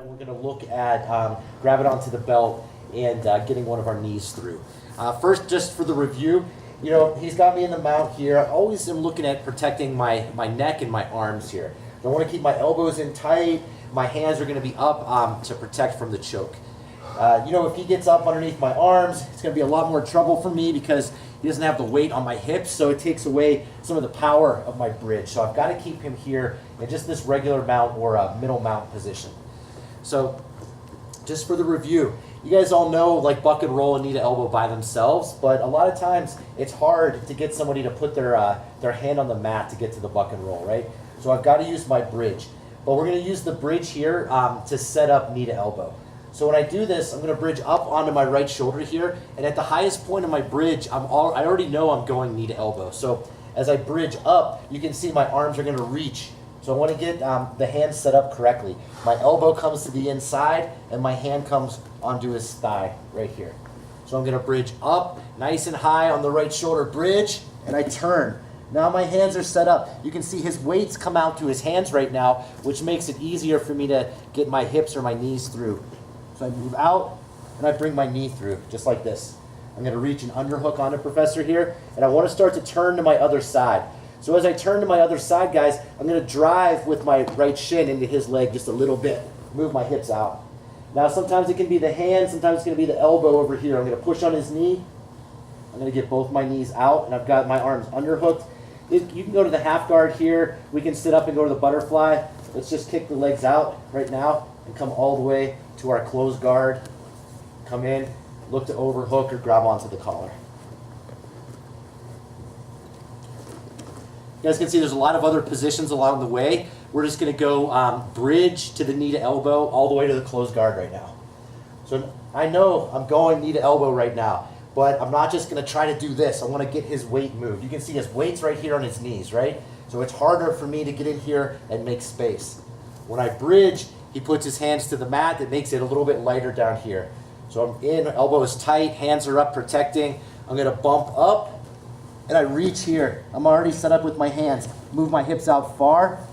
and we're going to look at grabbing onto the belt and getting one of our knees through. First, just for the review, you know, he's got me in the mount here. I always am looking at protecting my neck and my arms here. I want to keep my elbows in tight. My hands are going to be up to protect from the choke. You know, if he gets up underneath my arms, it's going to be a lot more trouble for me because he doesn't have the weight on my hips, so it takes away some of the power of my bridge. So I've got to keep him here in just this regular mount or a middle mount position. So just for the review, you guys all know like buck and roll and knee to elbow by themselves, but a lot of times it's hard to get somebody to put their hand on the mat to get to the buck and roll, right? So I've got to use my bridge. But we're going to use the bridge here to set up knee to elbow. So when I do this, I'm going to bridge up onto my right shoulder here, and at the highest point of my bridge, I already know I'm going knee to elbow. So as I bridge up, you can see my arms are going to reach. So I want to get the hand set up correctly. My elbow comes to the inside, and my hand comes onto his thigh right here. So I'm going to bridge up, nice and high on the right shoulder bridge, and I turn. Now my hands are set up. You can see his weights come out to his hands right now, which makes it easier for me to get my hips or my knees through. So I move out, and I bring my knee through, just like this. I'm going to reach an underhook on the professor here, and I want to start to turn to my other side. So as I turn to my other side, guys, I'm going to drive with my right shin into his leg just a little bit. Move my hips out. Now sometimes it can be the hand, sometimes it's going to be the elbow over here. I'm going to push on his knee. I'm going to get both my knees out, and I've got my arms underhooked. You can go to the half guard here. We can sit up and go to the butterfly. Let's just kick the legs out right now and come all the way to our closed guard. Come in, look to overhook or grab onto the collar. You guys can see there's a lot of other positions along the way. We're just going to go bridge to the knee to elbow all the way to the closed guard right now. So I know I'm going knee to elbow right now, but I'm not just going to try to do this. I want to get his weight moved. You can see his weight's right here on his knees, right? So it's harder for me to get in here and make space. When I bridge, he puts his hands to the mat. That makes it a little bit lighter down here. So I'm in, elbow is tight, hands are up protecting. I'm going to bump up, and I reach here. I'm already set up with my hands. Move my hips out far,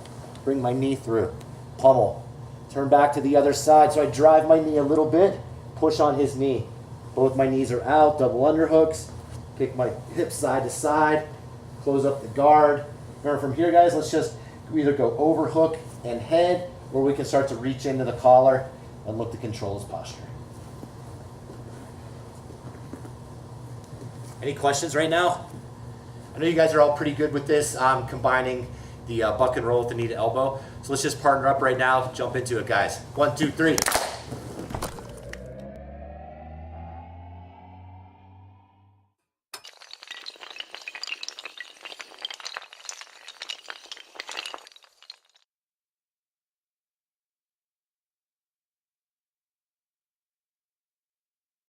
bring my knee through. Pummel. Turn back to the other side. So I drive my knee a little bit, push on his knee. Both my knees are out, double underhooks. Kick my hips side to side, close up the guard. Remember from here, guys, let's just either go overhook and head, or we can start to reach into the collar and look to control his posture. Any questions right now? I know you guys are all pretty good with this, combining the buck and roll with the knee to elbow. So let's just partner up right now, jump into it, guys. 1, 2, 3.